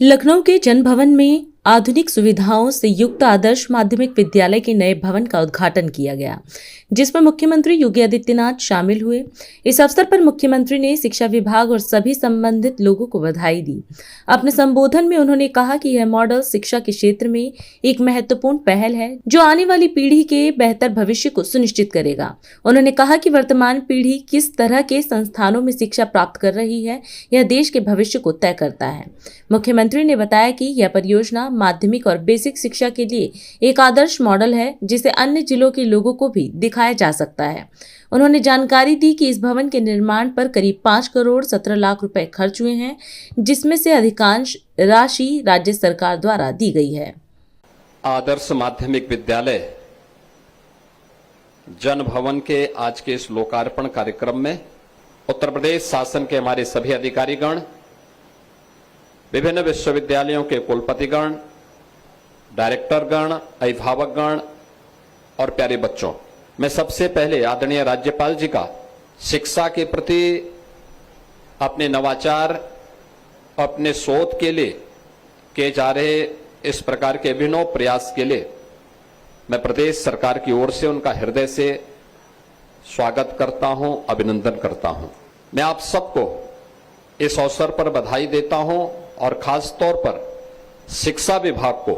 लखनऊ के जन भवन में आधुनिक सुविधाओं से युक्त आदर्श माध्यमिक विद्यालय के नए भवन का उद्घाटन किया गया, जिसमें मुख्यमंत्री योगी आदित्यनाथ शामिल हुए। इस अवसर पर मुख्यमंत्री ने शिक्षा विभाग और सभी संबंधित लोगों को बधाई दी। अपने संबोधन में उन्होंने कहा कि यह मॉडल शिक्षा के क्षेत्र में एक महत्वपूर्ण पहल है, जो आने वाली पीढ़ी के बेहतर भविष्य को सुनिश्चित करेगा। उन्होंने कहा कि वर्तमान पीढ़ी किस तरह के संस्थानों में शिक्षा प्राप्त कर रही है, यह देश के भविष्य को तय करता है। मुख्यमंत्री ने बताया कि यह परियोजना माध्यमिक और बेसिक शिक्षा के लिए एक आदर्श मॉडल है, जिसे अन्य जिलों के लोगों को भी दिखाया जा सकता है। उन्होंने जानकारी दी कि इस भवन के निर्माण पर करीब 5 करोड़ 17 लाख रुपए खर्च हुए हैं, जिसमें से अधिकांश राशि राज्य सरकार द्वारा दी गई है। आदर्श माध्यमिक विद्यालय जन भवन के आज के इस लोकार्पण कार्यक्रम में उत्तर प्रदेश शासन के हमारे सभी अधिकारीगण, विभिन्न विश्वविद्यालयों के कुलपतिगण, डायरेक्टरगण, अभिभावकगण और प्यारे बच्चों, मैं सबसे पहले आदरणीय राज्यपाल जी का शिक्षा के प्रति अपने नवाचार, अपने शोध के लिए किए जा रहे इस प्रकार के अभिनव प्रयास के लिए मैं प्रदेश सरकार की ओर से उनका हृदय से स्वागत करता हूं, अभिनंदन करता हूं। मैं आप सबको इस अवसर पर बधाई देता हूं और खास तौर पर शिक्षा विभाग को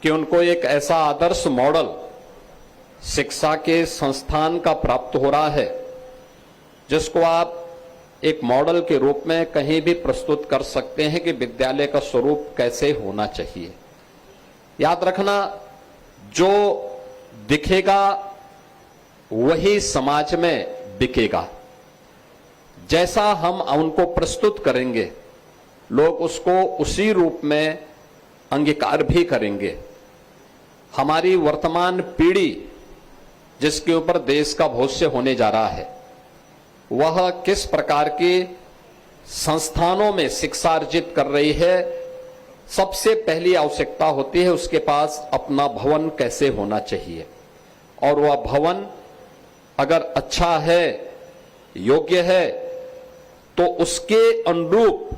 कि उनको एक ऐसा आदर्श मॉडल शिक्षा के संस्थान का प्राप्त हो रहा है, जिसको आप एक मॉडल के रूप में कहीं भी प्रस्तुत कर सकते हैं कि विद्यालय का स्वरूप कैसे होना चाहिए। याद रखना, जो दिखेगा वही समाज में बिकेगा। जैसा हम उनको प्रस्तुत करेंगे, लोग उसको उसी रूप में अंगीकार भी करेंगे। हमारी वर्तमान पीढ़ी जिसके ऊपर देश का भविष्य होने जा रहा है, वह किस प्रकार के संस्थानों में शिक्षा अर्जित कर रही है, सबसे पहली आवश्यकता होती है उसके पास अपना भवन कैसे होना चाहिए। और वह भवन अगर अच्छा है, योग्य है, तो उसके अनुरूप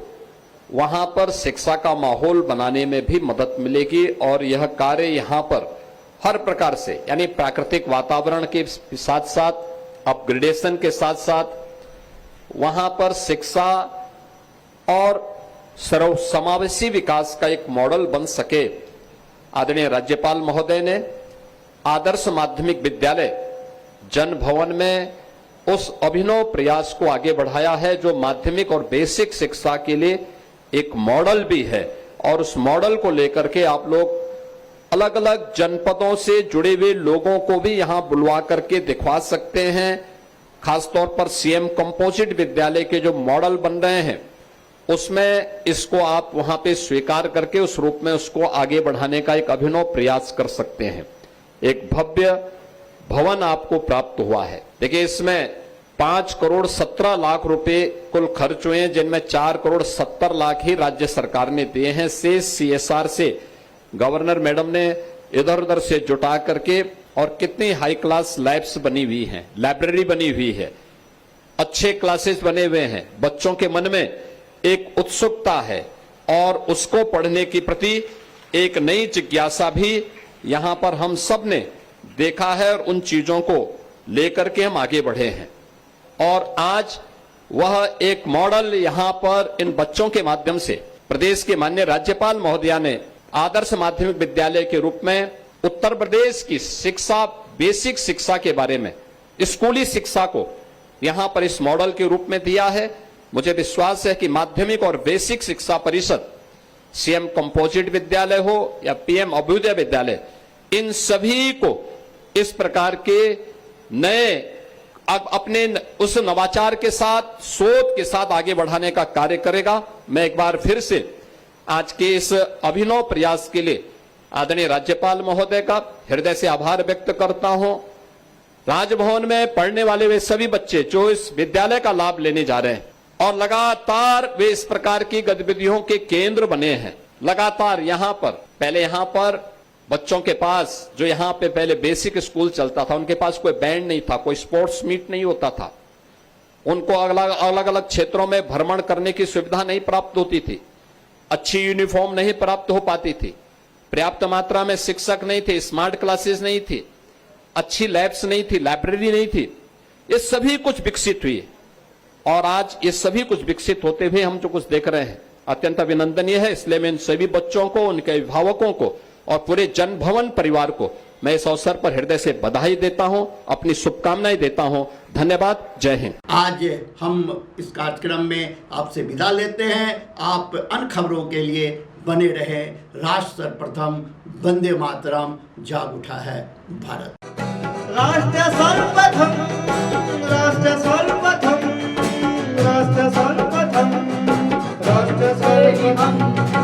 वहां पर शिक्षा का माहौल बनाने में भी मदद मिलेगी। और यह कार्य यहां पर हर प्रकार से, यानी प्राकृतिक वातावरण के साथ साथ, अपग्रेडेशन के साथ साथ वहां पर शिक्षा और सर्वसमावेशी विकास का एक मॉडल बन सके। आदरणीय राज्यपाल महोदय ने आदर्श माध्यमिक विद्यालय जन भवन में उस अभिनव प्रयास को आगे बढ़ाया है, जो माध्यमिक और बेसिक शिक्षा के लिए एक मॉडल भी है। और उस मॉडल को लेकर के आप लोग अलग अलग जनपदों से जुड़े हुए लोगों को भी यहां बुलवा करके दिखवा सकते हैं। खासतौर पर सीएम कंपोजिट विद्यालय के जो मॉडल बन रहे हैं, उसमें इसको आप वहां पे स्वीकार करके उस रूप में उसको आगे बढ़ाने का एक अभिनव प्रयास कर सकते हैं। एक भव्य भवन आपको प्राप्त हुआ है। देखिए, इसमें 5 करोड़ 17 लाख रुपए कुल खर्च हुए हैं, जिनमें 4 करोड़ 70 लाख ही राज्य सरकार ने दिए हैं। शेष सीएसआर से गवर्नर मैडम ने इधर उधर से जुटा करके, और कितनी हाई क्लास लैब्स बनी हुई हैं, लाइब्रेरी बनी हुई है, अच्छे क्लासेस बने हुए हैं। बच्चों के मन में एक उत्सुकता है और उसको पढ़ने के प्रति एक नई जिज्ञासा भी यहां पर हम सब ने देखा है, और उन चीजों को लेकर के हम आगे बढ़े हैं। और आज वह एक मॉडल यहां पर इन बच्चों के माध्यम से प्रदेश के माननीय राज्यपाल महोदया ने आदर्श माध्यमिक विद्यालय के रूप में उत्तर प्रदेश की शिक्षा, बेसिक शिक्षा के बारे में, स्कूली शिक्षा को यहां पर इस मॉडल के रूप में दिया है। मुझे विश्वास है कि माध्यमिक और बेसिक शिक्षा परिषद, सीएम कंपोजिट विद्यालय हो या पीएम अभ्युदय विद्यालय, इन सभी को इस प्रकार के नए अपने उस नवाचार के साथ, शोध के साथ आगे बढ़ाने का कार्य करेगा। मैं एक बार फिर से आज के इस अभिनव प्रयास के लिए आदरणीय राज्यपाल महोदय का हृदय से आभार व्यक्त करता हूं। राजभवन में पढ़ने वाले वे सभी बच्चे जो इस विद्यालय का लाभ लेने जा रहे हैं, और लगातार वे इस प्रकार की गतिविधियों के केंद्र बने हैं। लगातार यहां पर, पहले यहां पर बच्चों के पास, जो यहां पे पहले बेसिक स्कूल चलता था, उनके पास कोई बैंड नहीं था, कोई स्पोर्ट्स मीट नहीं होता था, उनको अलग अलग क्षेत्रों में भ्रमण करने की सुविधा नहीं प्राप्त होती थी। अच्छी यूनिफॉर्म नहीं प्राप्त हो पाती थी, पर्याप्त मात्रा में शिक्षक नहीं थे, स्मार्ट क्लासेस नहीं थी, अच्छी लैब्स नहीं थी, लाइब्रेरी नहीं थी। ये सभी कुछ विकसित हुई और आज ये सभी कुछ विकसित होते हुए हम जो कुछ देख रहे हैं अत्यंत अभिनंदनीय है। इसलिए मैं इन सभी बच्चों को, उनके अभिभावकों को और पूरे जन भवन परिवार को मैं इस अवसर पर हृदय से बधाई देता हूं, अपनी शुभकामनाएं देता हूं। धन्यवाद। जय हिंद। आज हम इस कार्यक्रम में आपसे विदा लेते हैं। आप अन्य खबरों के लिए बने रहे। राष्ट्र सर्वप्रथम, वंदे मातरम, जाग उठा है भारत। राष्ट्र सर्वप्रथम